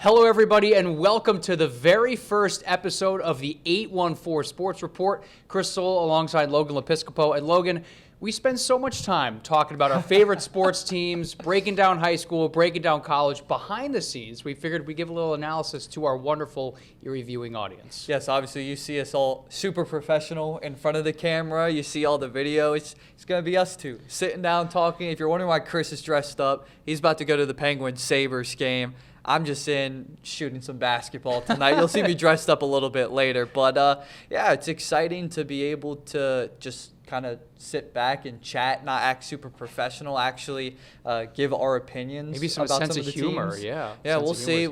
Hello, everybody, and welcome to the very first episode of the 814 Sports Report. Chris Sohl alongside Logan Lepiscopo. And Logan, we spend so much time talking about our favorite sports teams, breaking down high school, breaking down college. Behind the scenes, we figured we'd give a little analysis to our wonderful Erie viewing audience. Yes, obviously you see us all super professional in front of the camera. You see all the video. It's going to be us two sitting down talking. If you're wondering why Chris is dressed up, he's about to go to the Penguins-Sabres game. I'm just in shooting some basketball tonight. You'll see me dressed up a little bit later. But, yeah, it's exciting to be able to just kind of sit back and chat, not act super professional, actually give our opinions. Maybe some about sense some of the humor, teams. yeah. Yeah, we'll see.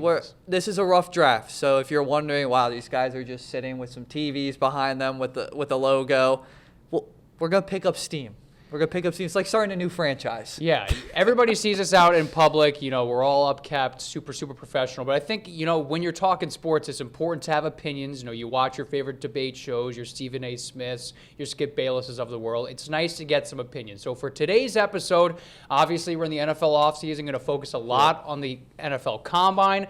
This is a rough draft. So if you're wondering, wow, these guys are just sitting with some TVs behind them with the logo, well, we're going to pick up steam. We're going to pick up steam. It's like starting a new franchise. Yeah, everybody sees us out in public. You know, we're all upkept, super professional. But I think, you know, when you're talking sports, it's important to have opinions. You know, you watch your favorite debate shows, your Stephen A. Smiths, your Skip Baylesses of the world. It's nice to get some opinions. So for today's episode, obviously we're in the NFL offseason, going to focus a lot on the NFL Combine.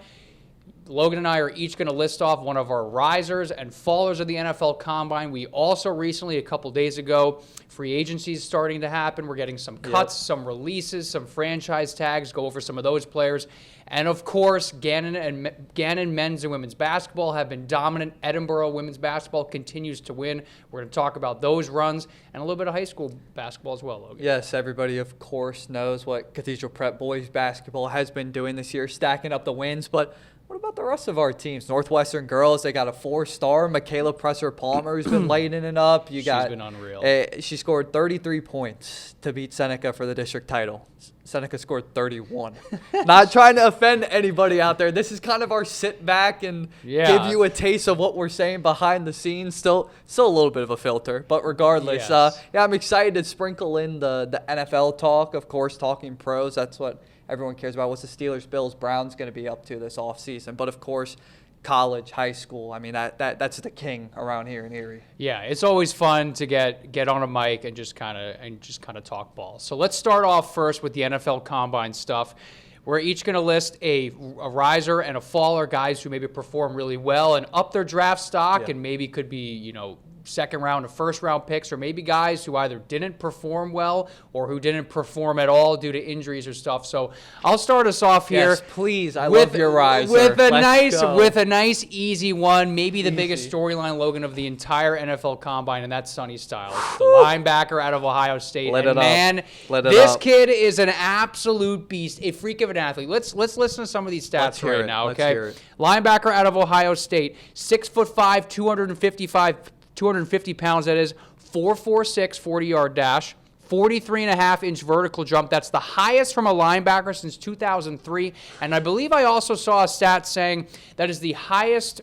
Logan and I are each going to list off one of our risers and fallers of the NFL Combine. We also recently, a couple days ago, free agency is starting to happen. We're getting some cuts, some releases, some franchise tags, go over some of those players. And, of course, Gannon men's and women's basketball have been dominant. Edinburgh women's basketball continues to win. We're going to talk about those runs and a little bit of high school basketball as well, Logan. Yes, everybody, of course, knows what Cathedral Prep boys basketball has been doing this year, stacking up the wins. But what about the rest of our teams? Northwestern girls, they got a 4-star. Michaela Presser-Palmer, who's been lighting it up. She's been unreal. She scored 33 points to beat Seneca for the district title. Seneca scored 31. Not trying to offend anybody out there. This is kind of our sit back and give you a taste of what we're saying behind the scenes. Still a little bit of a filter, but regardless, I'm excited to sprinkle in the NFL talk. Of course, talking pros. That's what everyone cares about. What's the Steelers, Bills, Browns going to be up to this offseason? But of course, college, high school. I mean, that's the king around here in Erie. Yeah, it's always fun to get on a mic and just kind of talk ball. So let's start off first with the NFL Combine stuff. We're each going to list a riser and a faller, guys who maybe perform really well and up their draft stock and maybe could be, you know, second round or first round picks, or maybe guys who either didn't perform well or who didn't perform at all due to injuries or stuff. So I'll start us off here. Yes, please. I love your riser. With a nice easy one, maybe the biggest storyline, Logan, of the entire NFL Combine, and that's Sonny Styles, the linebacker out of Ohio State. This kid is an absolute beast, a freak of an athlete. Let's listen to some of these stats right now, okay? Linebacker out of Ohio State, 6'5", 250 pounds, that is, 4.46 40-yard dash, 43.5-inch vertical jump. That's the highest from a linebacker since 2003. And I believe I also saw a stat saying that is the highest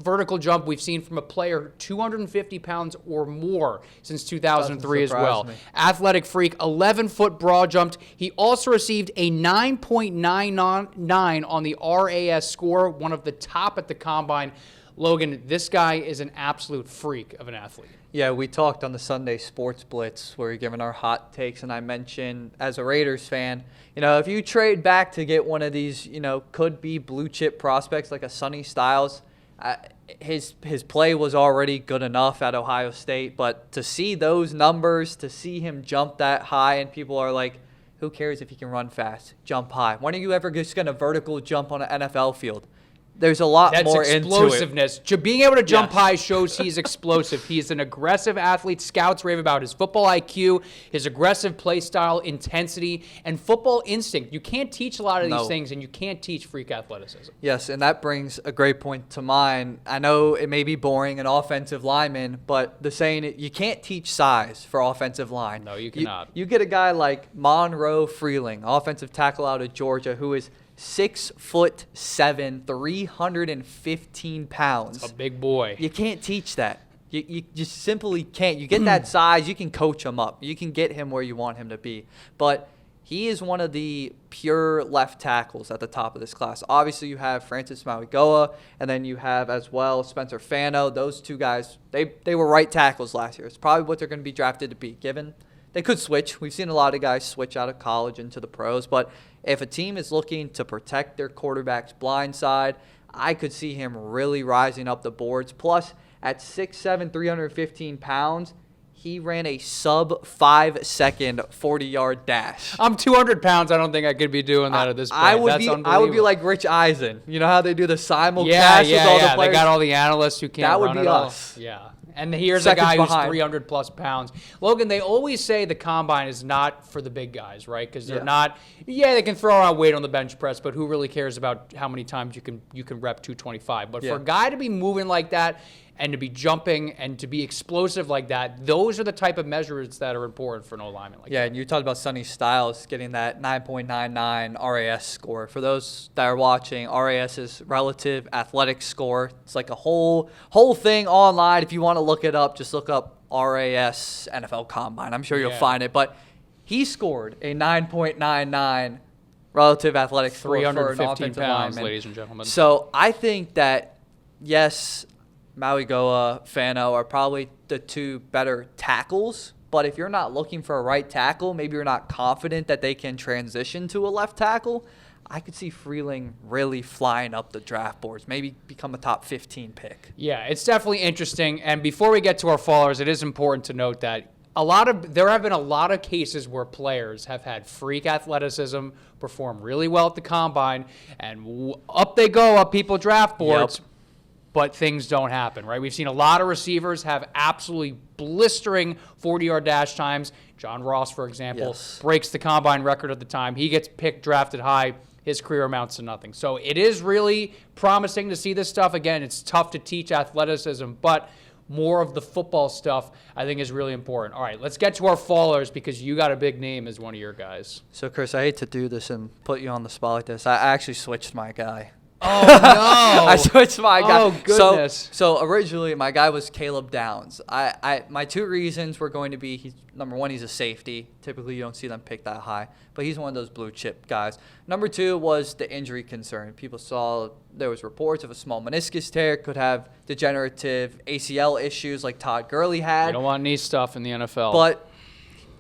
vertical jump we've seen from a player 250 pounds or more since 2003 as well. Athletic freak, 11-foot broad jumped. He also received a 9.99 on the RAS score, one of the top at the Combine. Logan, this guy is an absolute freak of an athlete. Yeah, we talked on the Sunday Sports Blitz where we're giving our hot takes, and I mentioned, as a Raiders fan, you know, if you trade back to get one of these, you know, could-be blue-chip prospects like a Sonny Styles, his play was already good enough at Ohio State, but to see those numbers, to see him jump that high, and people are like, who cares if he can run fast, jump high? When are you ever just going to vertical jump on an NFL field? There's a lot more into it. That's explosiveness. Being able to jump high shows he's explosive. He's an aggressive athlete. Scouts rave about his football IQ, his aggressive play style, intensity, and football instinct. You can't teach a lot of these things, and you can't teach freak athleticism. Yes, and that brings a great point to mind. I know it may be boring, an offensive lineman, but the saying, you can't teach size for offensive line. No, you cannot. You get a guy like Monroe Freeling, offensive tackle out of Georgia, who is 6'7", 315 pounds. That's a big boy. You can't teach that. You just simply can't. You get that size, you can coach him up. You can get him where you want him to be. But he is one of the pure left tackles at the top of this class. Obviously, you have Francis Mauigoa, and then you have as well Spencer Fano. Those two guys, they were right tackles last year. It's probably what they're going to be drafted to be, given they could switch. We've seen a lot of guys switch out of college into the pros. But if a team is looking to protect their quarterback's blind side, I could see him really rising up the boards. Plus, at 6'7", 315 pounds, he ran a sub-5-second 40-yard dash. I'm 200 pounds. I don't think I could be doing that at this point. I would be like Rich Eisen. You know how they do the simulcast with all the players? They got all the analysts who can't run it all. That would be us. Yeah. And here's Seconds a guy behind. who's 300-plus pounds. Logan, they always say the combine is not for the big guys, right? Because they're not – they can throw out weight on the bench press, but who really cares about how many times you can rep 225? But for a guy to be moving like that – and to be jumping and to be explosive like that, those are the type of measures that are important for an O-lineman like that. Yeah, and you talked about Sonny Styles getting that 9.99 RAS score. For those that are watching, RAS is relative athletic score. It's like a whole thing online. If you want to look it up, just look up RAS NFL Combine. I'm sure you'll find it. But he scored a 9.99 relative athletic score for an 315 offensive pounds, lineman. ladies and gentlemen. So I think that, yes, Mauigoa, Fano are probably the two better tackles. But if you're not looking for a right tackle, maybe you're not confident that they can transition to a left tackle, I could see Freeling really flying up the draft boards, maybe become a top 15 pick. Yeah, it's definitely interesting. And before we get to our followers, it is important to note that there have been a lot of cases where players have had freak athleticism, perform really well at the combine, and up they go up people draft boards. Yep. But things don't happen, right? We've seen a lot of receivers have absolutely blistering 40-yard dash times. John Ross, for example, breaks the combine record at the time. He gets picked, drafted high. His career amounts to nothing. So it is really promising to see this stuff. Again, it's tough to teach athleticism, but more of the football stuff I think is really important. All right, let's get to our fallers because you got a big name as one of your guys. So, Chris, I hate to do this and put you on the spot like this. I actually switched my guy. Oh, no. I switched my guy. Oh, goodness. So originally, my guy was Caleb Downs. My two reasons were going to be, number one, he's a safety. Typically, you don't see them pick that high. But he's one of those blue-chip guys. Number two was the injury concern. People saw there was reports of a small meniscus tear, could have degenerative ACL issues like Todd Gurley had. You don't want knee stuff in the NFL. But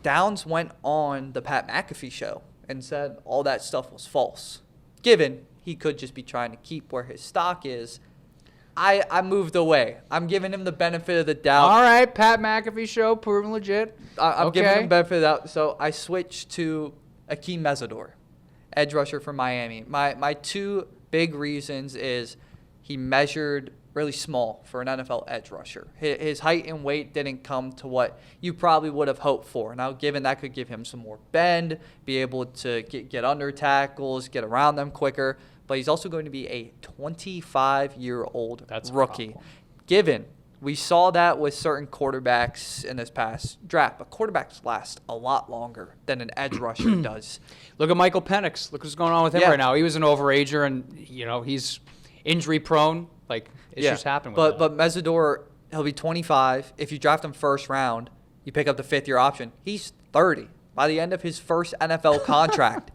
Downs went on the Pat McAfee show and said all that stuff was false. Given he could just be trying to keep where his stock is, I moved away. I'm giving him the benefit of the doubt. All right, Pat McAfee show, proven legit. I'm giving him the benefit of the doubt. So I switched to Akeem Mesidor, edge rusher from Miami. My two big reasons is he measured really small for an NFL edge rusher. His height and weight didn't come to what you probably would have hoped for. Now, given that could give him some more bend, be able to get under tackles, get around them quicker. But he's also going to be a 25-year-old rookie. Given we saw that with certain quarterbacks in this past draft, but quarterbacks last a lot longer than an edge rusher does. Look at Michael Penix. Look what's going on with him right now. He was an overager, and he's injury prone. Like, issues happen with that. But Mesidor, he'll be 25. If you draft him first round, you pick up the fifth-year option. He's 30 by the end of his first NFL contract.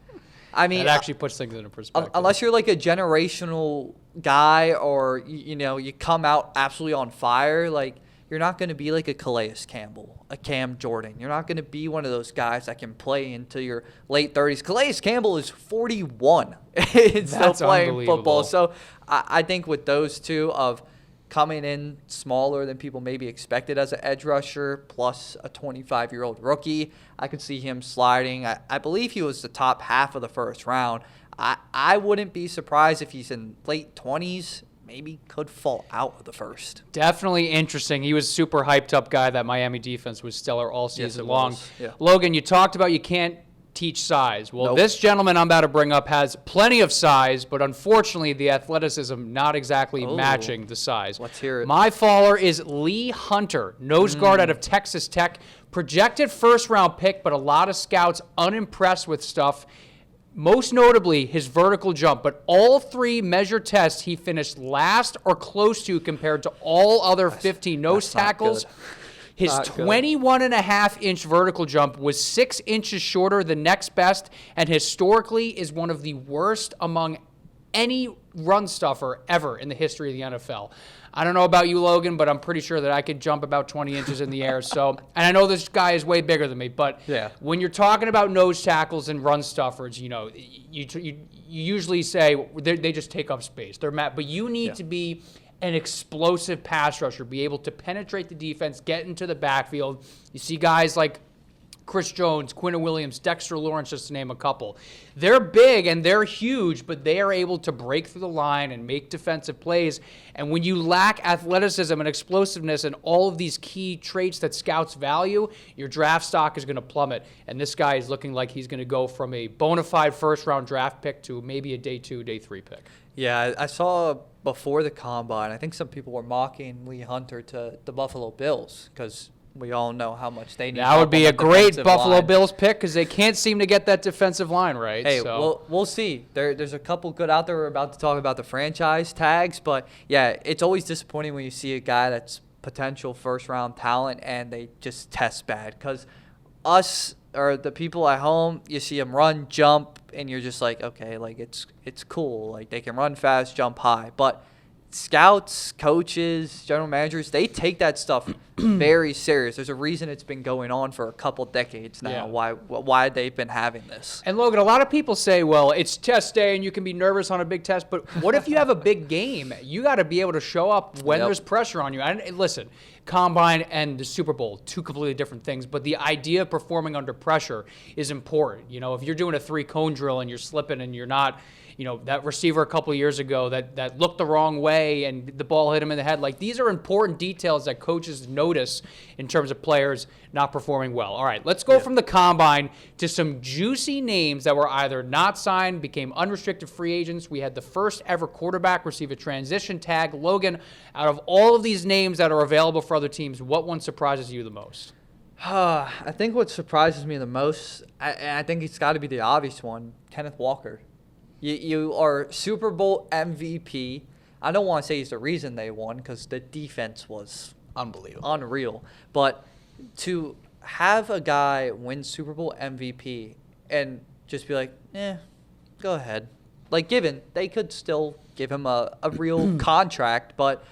I mean, that actually puts things into perspective. Unless you're like a generational guy or, you come out absolutely on fire, like, you're not going to be like a Calais Campbell, a Cam Jordan. You're not going to be one of those guys that can play into your late 30s. Calais Campbell is 41 and still playing football. So I think with those two of coming in smaller than people maybe expected as an edge rusher, plus a 25-year-old rookie, I could see him sliding. I believe he was the top half of the first round. I wouldn't be surprised if he's in late 20s, maybe could fall out of the first. Definitely interesting. He was a super hyped up guy. That Miami defense was stellar all season long. Yeah. Logan, you talked about you can't teach size. Well, This gentleman I'm about to bring up has plenty of size, but unfortunately the athleticism not exactly matching the size. Let's hear it. My faller is Lee Hunter, nose guard out of Texas Tech. Projected first-round pick, but a lot of scouts unimpressed with stuff. Most notably, his vertical jump, but all three measure tests he finished last or close to compared to all other 15 nose tackles. His 21.5-inch vertical jump was 6 inches shorter than next best, and historically is one of the worst among any run stuffer ever in the history of the NFL. I don't know about you, Logan, but I'm pretty sure that I could jump about 20 inches in the air. So, and I know this guy is way bigger than me, but when you're talking about nose tackles and run stuffers, you usually say they just take up space. They're mad, but you need to be an explosive pass rusher, be able to penetrate the defense, get into the backfield. You see guys like Chris Jones, Quinton Williams, Dexter Lawrence, just to name a couple. They're big and they're huge, but they are able to break through the line and make defensive plays. And when you lack athleticism and explosiveness and all of these key traits that scouts value, your draft stock is going to plummet. And this guy is looking like he's going to go from a bona fide first-round draft pick to maybe a day 2, day 3 pick. Yeah, I saw before the combine, I think some people were mocking Lee Hunter to the Buffalo Bills because we all know how much they need. That would be a great Buffalo Bills pick because they can't seem to get that defensive line right. Hey, we'll see. There's a couple good out there. We're about to talk about the franchise tags, but yeah, it's always disappointing when you see a guy that's potential first-round talent and they just test bad. Because us or the people at home, you see them run, jump, and you're just like, okay, like it's cool. Like they can run fast, jump high, but scouts, coaches, general managers, they take that stuff very serious. There's a reason it's been going on for a couple decades now, why they've been having this. And Logan, a lot of people say, well, it's test day and you can be nervous on a big test, but what if you have a big game? You got to be able to show up when there's pressure on you. And listen, Combine and the Super Bowl, two completely different things, but the idea of performing under pressure is important. You know, if you're doing a 3-cone drill and you're slipping and you're not, you know, that receiver a couple of years ago that looked the wrong way and the ball hit him in the head. Like, these are important details that coaches notice in terms of players not performing well. All right, let's go from the Combine to some juicy names that were either not signed, became unrestricted free agents. We had the first ever quarterback receive a transition tag. Logan, out of all of these names that are available for other teams, what one surprises you the most? I think what surprises me the most, and I think it's got to be the obvious one, Kenneth Walker. You are Super Bowl MVP. I don't want to say he's the reason they won because the defense was unreal. But to have a guy win Super Bowl MVP and just be like, go ahead. Like, they could still give him a real contract. But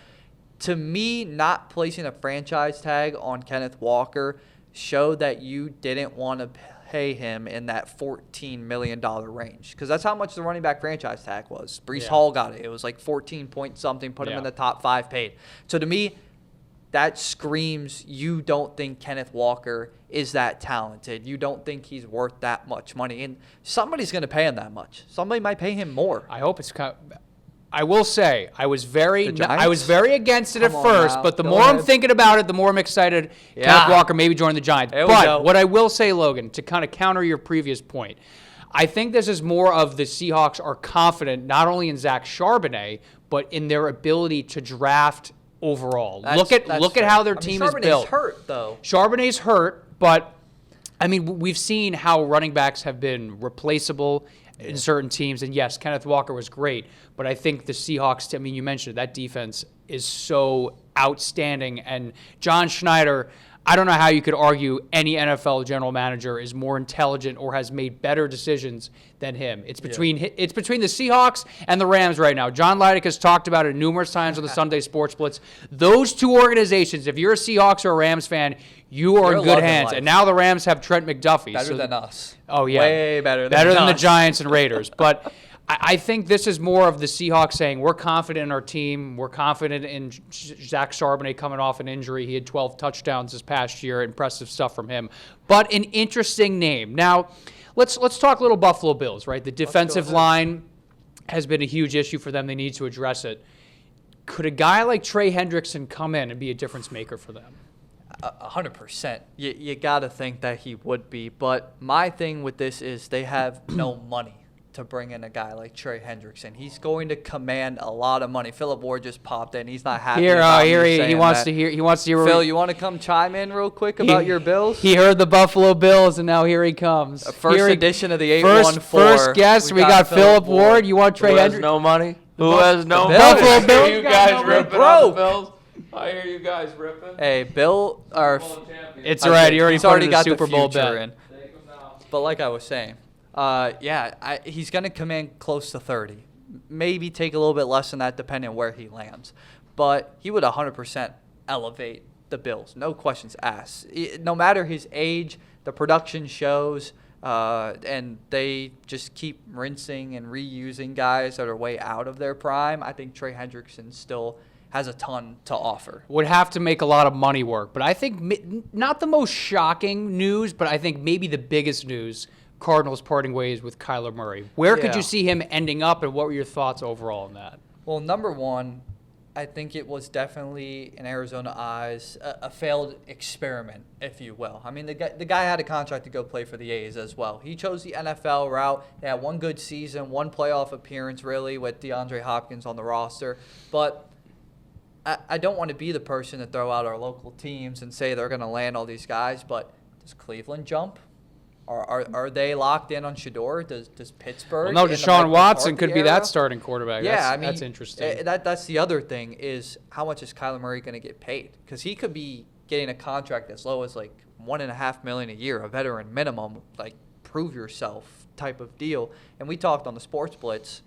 to me, not placing a franchise tag on Kenneth Walker showed that you didn't want to pay him in that $14 million range because that's how much the running back franchise tag was. Breece Hall got it. It was like 14 point something, put him in the top 5 paid. So to me, that screams you don't think Kenneth Walker is that talented. You don't think he's worth that much money. And somebody's going to pay him that much. Somebody might pay him more. I hope it's I will say I was very against it at first, but the more I'm thinking about it, the more I'm excited. Kenneth Walker maybe joining the Giants. But what I will say, Logan, to kind of counter your previous point, I think this is more of the Seahawks are confident not only in Zach Charbonnet, but in their ability to draft overall. Look at how their team is built. Charbonnet's hurt, though. Charbonnet's hurt, but I mean, we've seen how running backs have been replaceable in certain teams. And yes, Kenneth Walker was great, but I think the Seahawks, I mean, you mentioned it, that defense is so outstanding. And John Schneider, I don't know how you could argue any NFL general manager is more intelligent or has made better decisions than him. It's between the Seahawks and the Rams right now. John Leidick has talked about it numerous times on the Sunday Sports Blitz. Those two organizations, if you're a Seahawks or a Rams fan, you are in good hands. And now the Rams have Trent McDuffie. Better than us. Oh, yeah. Way better than the Giants and Raiders. But I think this is more of the Seahawks saying, we're confident in our team. We're confident in Zach Charbonnet coming off an injury. He had 12 touchdowns this past year. Impressive stuff from him. But an interesting name. Now, let's talk a little Buffalo Bills, right? The defensive line has been a huge issue for them. They need to address it. Could a guy like Trey Hendrickson come in and be a difference maker for them? 100%. You got to think that he would be. But my thing with this is they have no money to bring in a guy like Trey Hendrickson. He's going to command a lot of money. Philip Ward just popped in. He's not happy. He wants to hear. Phil, you want to come chime in real quick about your Bills? He heard the Buffalo Bills, and now here he comes. First edition of the 814. First guest, we got Philip Ward. You want Trey Hendrickson? Who has no money? Who has no money? Buffalo Bills. You guys ripping on the Bills? I hear you guys ripping. Hey, Bill, it's all right. You already got the Super Bowl bet in. But like I was saying, he's going to command close to 30 maybe take a little bit less than that depending on where he lands. But he would 100% elevate the Bills, no questions asked. No matter his age, the production shows, and they just keep rinsing and reusing guys that are way out of their prime. I think Trey Hendrickson still has a ton to offer. Would have to make a lot of money work. But I think not the most shocking news, but I think maybe the biggest news, Cardinals parting ways with Kyler Murray. Where could you see him ending up, and what were your thoughts overall on that? Well, number one, I think it was definitely, in Arizona eyes, a failed experiment, if you will. I mean, the guy had a contract to go play for the A's as well. He chose the NFL route. They had one good season, one playoff appearance, really, with DeAndre Hopkins on the roster. But I don't want to be the person to throw out our local teams and say they're going to land all these guys, but does Cleveland jump? Are they locked in on Shador? Does Pittsburgh? Well, no, Deshaun Watson could be that starting quarterback. Yeah, I mean, that's interesting. That's the other thing is how much is Kyler Murray going to get paid? Because he could be getting a contract as low as like $1.5 million a year, a veteran minimum, like prove yourself type of deal. And we talked on the Sports Blitz.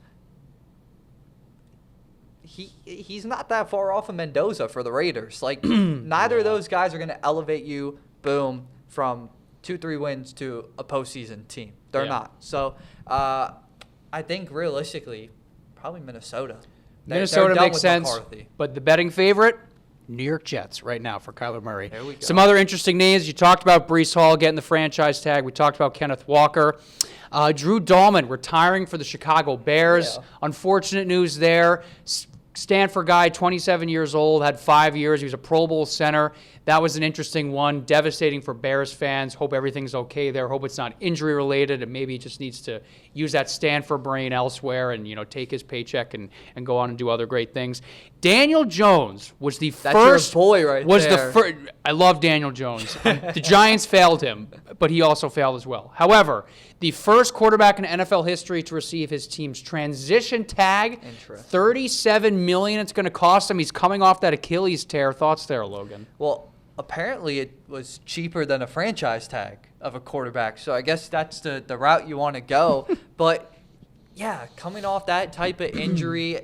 He's not that far off of Mendoza for the Raiders. Like neither of those guys are going to elevate you, boom, from 2-3 wins to a postseason team. They're not. So I think realistically, probably Minnesota. Minnesota makes sense. McCarthy. But the betting favorite, New York Jets right now for Kyler Murray. There we go. Some other interesting names. You talked about Breece Hall getting the franchise tag. We talked about Kenneth Walker. Drew Dahlman retiring for the Chicago Bears. Yeah. Unfortunate news there. Stanford guy, 27 years old, had 5 years. He was a Pro Bowl center. That was an interesting one. Devastating for Bears fans. Hope everything's okay there. Hope it's not injury related, and maybe he just needs to use that Stanford brain elsewhere and take his paycheck and go on and do other great things. Daniel Jones was the first. That's your boy right there. I love Daniel Jones. The Giants failed him, but he also failed as well. However, the first quarterback in NFL history to receive his team's transition tag. $37 million it's going to cost him. He's coming off that Achilles tear. Thoughts there, Logan? Well, apparently it was cheaper than a franchise tag of a quarterback. So I guess that's the route you want to go. But, yeah, coming off that type of injury,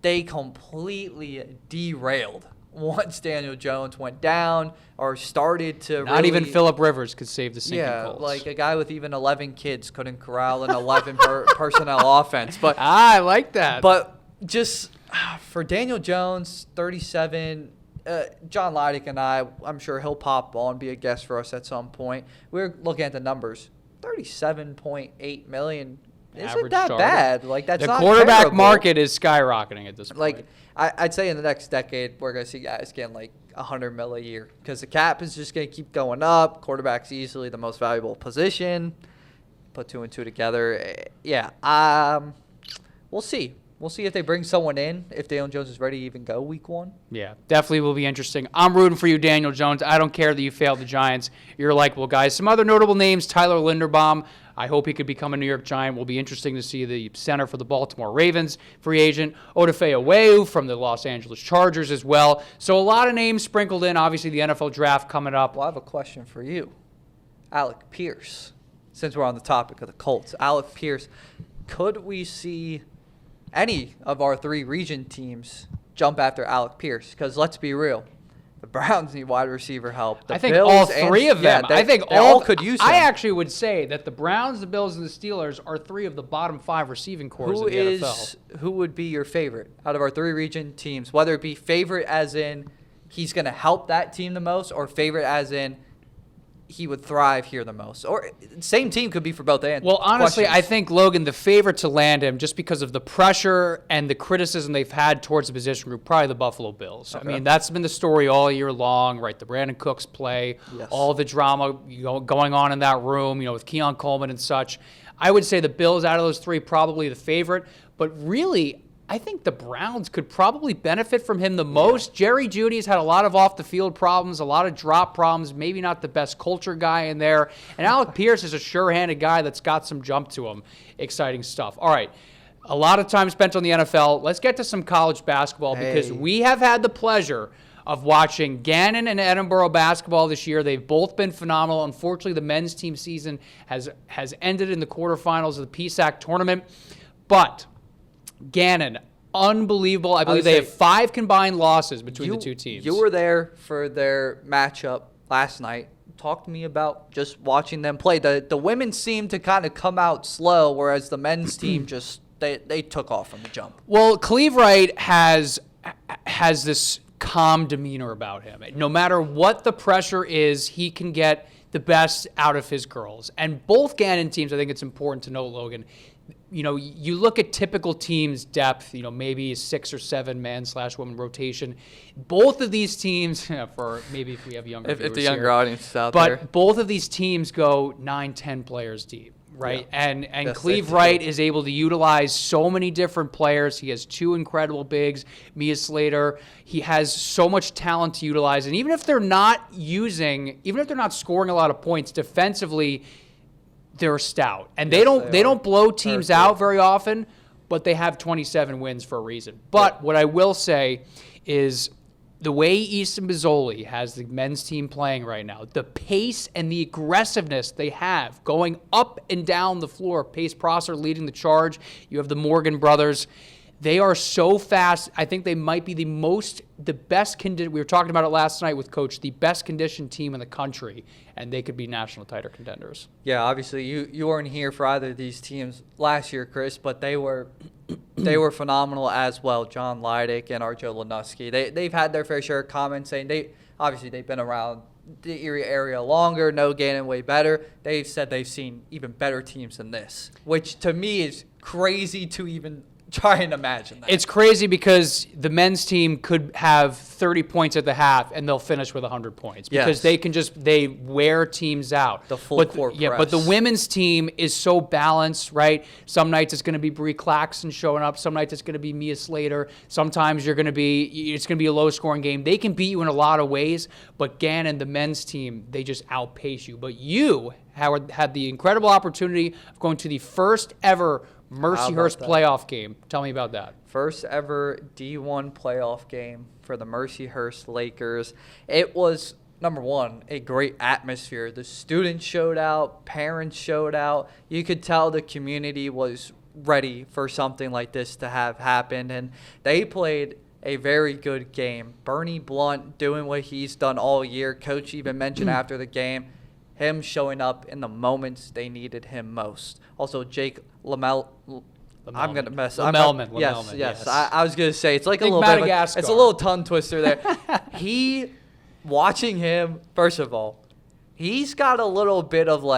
they completely derailed once Daniel Jones went down or started to Not even Phillip Rivers could save the sinking Colts. Yeah, like a guy with even 11 kids couldn't corral an 11 personnel offense. But I like that. But just for Daniel Jones, 37, John Leidick and I'm sure he'll pop on, be a guest for us at some point. We're looking at the numbers. $37.8 million isn't that bad. Like that's not terrible. The quarterback market is skyrocketing at this point. Like I'd say in the next decade we're going to see guys getting like $100 million a year because the cap is just going to keep going up. Quarterback's easily the most valuable position. Put two and two together. Yeah. We'll see. We'll see if they bring someone in, if Daniel Jones is ready to even go week one. Yeah, definitely will be interesting. I'm rooting for you, Daniel Jones. I don't care that you failed the Giants. You're likable guys. Some other notable names, Tyler Linderbaum. I hope he could become a New York Giant. Will be interesting to see the center for the Baltimore Ravens, free agent. Odafe Oweh from the Los Angeles Chargers as well. So a lot of names sprinkled in. Obviously, the NFL draft coming up. Well, I have a question for you. Alec Pierce, since we're on the topic of the Colts. Alec Pierce, could we see any of our three region teams jump after Alec Pierce? Because let's be real, the Browns need wide receiver help. I think all three of them. Yeah, I think they all could use him. I actually would say that the Browns, the Bills, and the Steelers are three of the bottom five receiving corps in the NFL. Who would be your favorite out of our three region teams? Whether it be favorite as in he's going to help that team the most, or favorite as in he would thrive here the most, or same team could be for both ends. Well, honestly, I think Logan, the favorite to land him, just because of the pressure and the criticism they've had towards the position group, probably the Buffalo Bills. Okay. I mean, that's been the story all year long, right? The Brandon Cooks play, all the drama going on in that room, with Keon Coleman and such. I would say the Bills out of those three, probably the favorite, but really, I think the Browns could probably benefit from him the most. Yeah. Jerry Jeudy's had a lot of off-the-field problems, a lot of drop problems, maybe not the best culture guy in there. And Alec Pierce is a sure-handed guy that's got some jump to him. Exciting stuff. All right, a lot of time spent on the NFL. Let's get to some college basketball because we have had the pleasure of watching Gannon and Edinburgh basketball this year. They've both been phenomenal. Unfortunately, the men's team season has ended in the quarterfinals of the PSAC tournament. But Gannon, unbelievable. I believe they have 5 combined losses between the two teams. You were there for their matchup last night. Talk to me about just watching them play. The women seem to kind of come out slow, whereas the men's team just they took off from the jump. Well, Cleve Wright has this calm demeanor about him. No matter what the pressure is, he can get the best out of his girls. And both Gannon teams, I think it's important to note, Logan, you look at typical teams' depth, maybe a 6 or 7 man/woman rotation. Both of these teams, for maybe if we have younger viewers if the younger here, audience is out there. but both of these teams go 9-10 players deep, right? Yeah. And Cleve Wright is able to utilize so many different players. He has 2 incredible bigs, Mia Slater. He has so much talent to utilize. And even if they're not scoring a lot of points defensively, they're stout, and they don't blow teams out very often, but they have 27 wins for a reason. But what I will say is the way Easton Mazzoli has the men's team playing right now, the pace and the aggressiveness they have going up and down the floor. Pace Prosser leading the charge. You have the Morgan brothers. They are so fast. I think they might be the best conditioned. We were talking about it last night with Coach, the best conditioned team in the country, and they could be national title contenders. Yeah, obviously you weren't here for either of these teams last year, Chris, but they were phenomenal as well. John Leidick and Arjo Lanuski. They've had their fair share of comments saying they've been around the Erie area longer, know Gannon way better. They've said they've seen even better teams than this, which to me is crazy to even try and imagine that. It's crazy because the men's team could have 30 points at the half and they'll finish with 100 points because they wear teams out. The full court press. But the women's team is so balanced, right? Some nights it's going to be Brie Claxton showing up. Some nights it's going to be Mia Slater. Sometimes it's going to be a low-scoring game. They can beat you in a lot of ways, but Gannon, the men's team, they just outpace you. But you, Howard, had the incredible opportunity of going to the first ever Mercyhurst playoff game. Tell me about that. First ever D1 playoff game for the Mercyhurst Lakers. It was, number one, a great atmosphere. The students showed out, parents showed out. You could tell the community was ready for something like this to have happened, and they played a very good game. Bernie Blunt doing what he's done all year. Coach even mentioned after the game, him showing up in the moments they needed him most. Also, Jake I'm going to mess up. Yes. I was going to say, it's like a little bit it's a little tongue twister there. Watching him, first of all, he's got a little bit of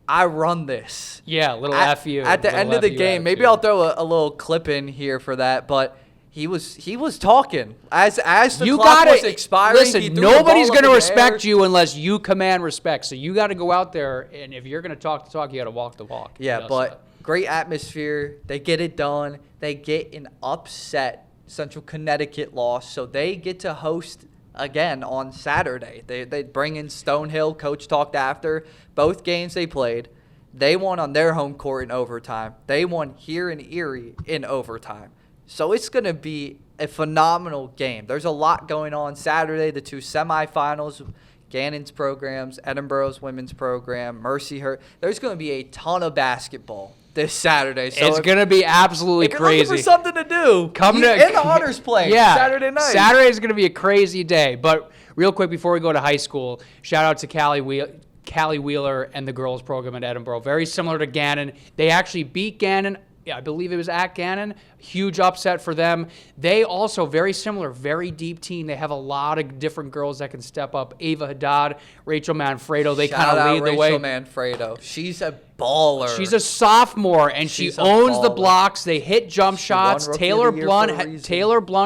I run this. Yeah, a little FU. At the end of the game, maybe I'll throw a little clip in here for that, but he was talking as the clock was expiring. Listen, nobody's going to respect you unless you command respect. So you got to go out there, and if you're going to talk the talk, you got to walk the walk. Yeah, but great atmosphere. They get it done. They get an upset Central Connecticut loss, so they get to host again on Saturday. They bring in Stonehill. Coach talked after both games they played. They won on their home court in overtime. They won here in Erie in overtime. So it's going to be a phenomenal game. There's a lot going on Saturday, the 2 semifinals, Gannon's programs, Edinburgh's women's program, Mercyhurst. There's going to be a ton of basketball this Saturday. So it's going to be absolutely crazy. If you're looking for something to do, and the Honors play Saturday night. Saturday is going to be a crazy day. But real quick before we go to high school, shout out to Callie Wheeler and the girls program at Edinburgh. Very similar to Gannon. They actually beat Gannon. Yeah, I believe it was at Gannon. Huge upset for them. They also, very similar, very deep team. They have a lot of different girls that can step up. Ava Haddad, Rachel Manfredo, they kind of lead the way. Rachel Manfredo. She's a baller. She's a sophomore, and she owns the blocks. They hit jump shots. Taylor Blunt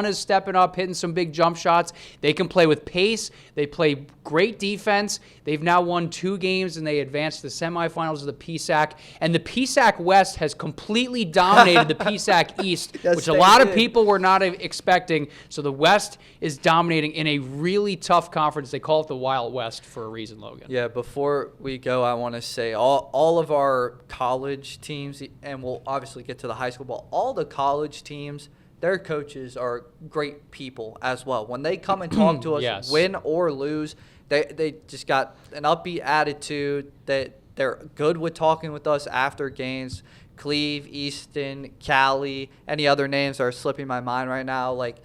is stepping up, hitting some big jump shots. They can play with pace. They play great defense. They've now won 2 games, and they advanced to the semifinals of the PSAC. And the PSAC West has completely dominated the PSAC East, which a lot of people were not expecting. So the West is dominating in a really tough conference. They call it the Wild West for a reason, Logan. Yeah, before we go, I want to say all of our college teams, and we'll obviously get to the high school, but all the college teams, their coaches are great people as well. When they come and talk to us, yes, win or lose, they just got an upbeat attitude. They're good with talking with us after games. Cleve, Easton, Cali, any other names that are slipping my mind right now, like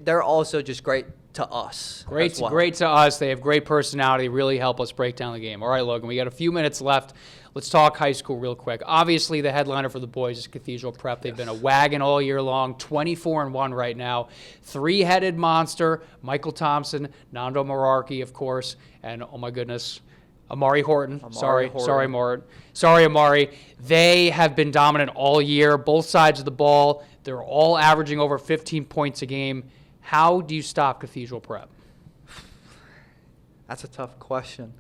they're also just great to us. Great to us. They have great personality, really help us break down the game. All right, Logan, we got a few minutes left. Let's talk high school real quick. Obviously, the headliner for the boys is Cathedral Prep. They've been a wagon all year long, 24-1 right now. Three-headed monster, Michael Thompson, Nando Mararki, of course, and, oh my goodness, Amari Horton. Sorry, Amari. They have been dominant all year, both sides of the ball. They're all averaging over 15 points a game. How do you stop Cathedral Prep? That's a tough question.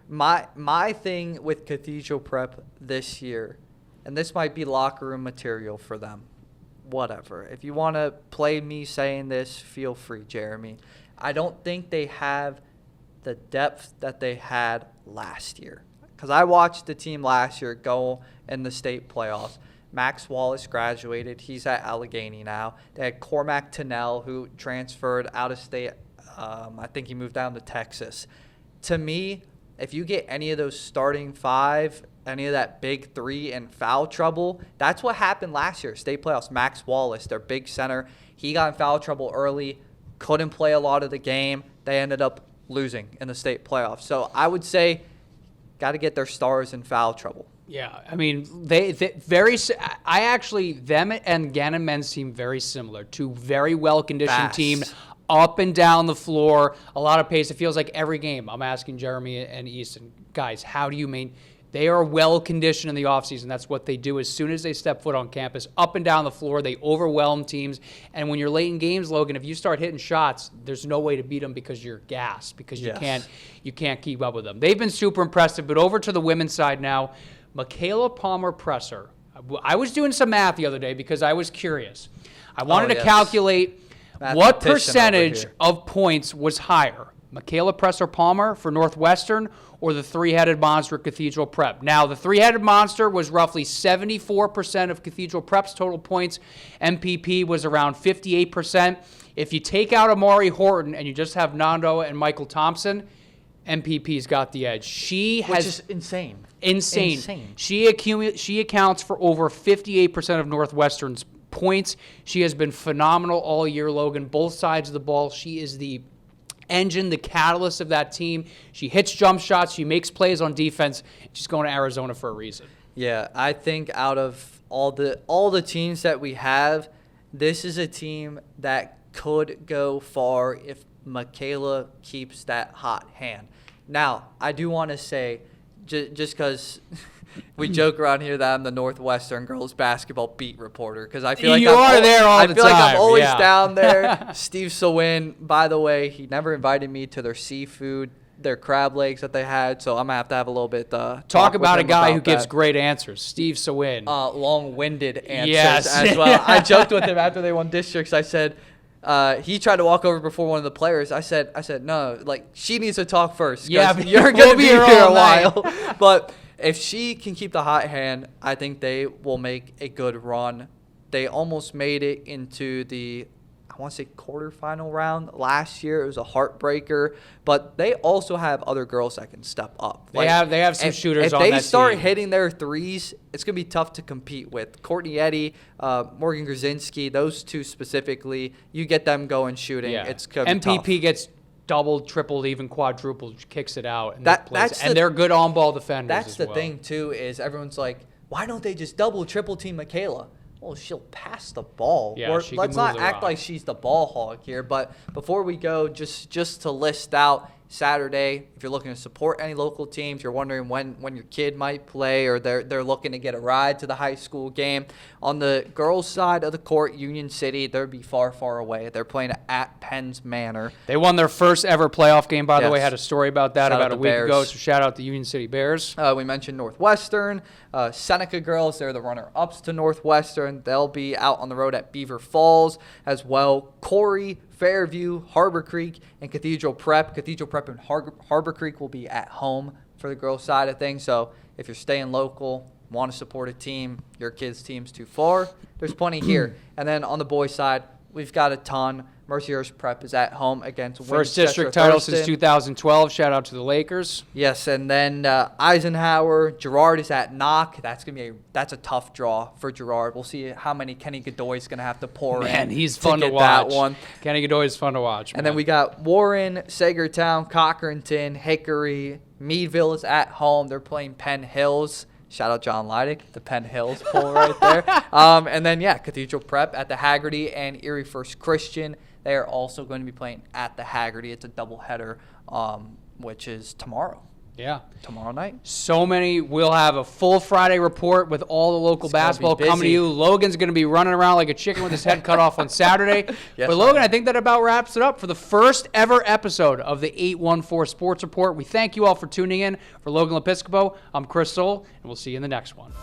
My thing with Cathedral Prep this year, and this might be locker room material for them, whatever. If you want to play me saying this, feel free, Jeremy. I don't think they have the depth that they had last year. Because I watched the team last year go in the state playoffs. Max Wallace graduated. He's at Allegheny now. They had Cormac Tennell, who transferred out of state. I think he moved down to Texas. To me, if you get any of those starting five, any of that big three in foul trouble, that's what happened last year. State playoffs, Max Wallace, their big center, he got in foul trouble early, couldn't play a lot of the game. They ended up losing in the state playoffs. So I would say got to get their stars in foul trouble. Yeah, I mean, them and Gannon Men's seem very similar. Two very well-conditioned team, up and down the floor, a lot of pace. It feels like every game I'm asking Jeremy and Easton, guys, how do you they are well-conditioned in the offseason. That's what they do as soon as they step foot on campus. Up and down the floor, they overwhelm teams. And when you're late in games, Logan, if you start hitting shots, there's no way to beat them because you're gassed, because you can't keep up with them. They've been super impressive. But over to the women's side now, Michaela Palmer-Presser. I was doing some math the other day because I was curious. I wanted to calculate what percentage of points was higher, Michaela Presser-Palmer for Northwestern or the three-headed monster Cathedral Prep. Now, the three-headed monster was roughly 74% of Cathedral Prep's total points. MPP was around 58%. If you take out Amari Horton and you just have Nando and Michael Thompson, MPP's got the edge. Which is insane. Insane. She accounts for over 58% of Northwestern's points. She has been phenomenal all year, Logan. Both sides of the ball. She is the engine, the catalyst of that team. She hits jump shots. She makes plays on defense. She's going to Arizona for a reason. Yeah, I think out of all the teams that we have, this is a team that could go far if Michaela keeps that hot hand. Now, I do want to say, just because we joke around here that I'm the Northwestern girls basketball beat reporter, because I feel like I'm always down there. Steve Sawin, by the way, he never invited me to their seafood, their crab legs that they had, so I'm going to have a little bit talk about a guy who gives great answers. Steve Sawin. Long-winded answers as well. I joked with him after they won districts. I said, he tried to walk over before one of the players. I said, no, like, she needs to talk first. Yeah, you're going to be here a while. But if she can keep the hot hand, I think they will make a good run. They almost made it into the, I want to say, quarterfinal round last year. It was a heartbreaker. But they also have other girls that can step up. They have some shooters on that team. If they start hitting their threes, it's going to be tough to compete with. Courtney Eddy, Morgan Grzinski, those two specifically, you get them going shooting. Yeah. It's going to be tough. MPP gets doubled, tripled, even quadrupled, kicks it out. And they're good on-ball defenders That's as the well. thing, too, is everyone's like, why don't they just double, triple team Michaela? Well, she'll pass the ball. Yeah, Let's not act like she's the ball hog here. But before we go, just to list out Saturday, if you're looking to support any local teams, you're wondering when your kid might play, or they're looking to get a ride to the high school game. On the girls' side of the court, Union City, they'll be far, far away. They're playing at Penn's Manor. They won their first ever playoff game, by the way. Had a story about that about a week ago, so shout out the Union City Bears. We mentioned Northwestern. Seneca girls, they're the runner-ups to Northwestern. They'll be out on the road at Beaver Falls as well. Corey, Fairview, Harbor Creek, and Cathedral Prep. Cathedral Prep and Harbor Creek will be at home for the girls' side of things. So if you're staying local, want to support a team, your kid's team's too far, there's plenty here. And then on the boys' side, we've got a ton. Mercyhurst Prep is at home against First Winchester district title Thurston. since 2012. Shout out to the Lakers. Yes, and then Eisenhower, Girard is at Knock. That's a tough draw for Girard. We'll see how many Kenny Godoy is going to have to pour in. Man, he's fun to get watch. that one. Kenny Godoy is fun to watch. And then we got Warren, Sagertown, Cochranton, Hickory, Meadville is at home. They're playing Penn Hills. Shout out John Leidick, the Penn Hills poll right there. And then, Cathedral Prep at the Haggerty and Erie First Christian. They are also going to be playing at the Haggerty. It's a doubleheader, which is tomorrow. Yeah. Tomorrow night. So many. We'll have a full Friday report with all the local basketball coming to you. Logan's going to be running around like a chicken with his head cut off on Saturday. Yes, but Logan, I think that about wraps it up for the first ever episode of the 814 Sports Report. We thank you all for tuning in. For Logan Lepiscopo, I'm Chris Sohl, and we'll see you in the next one.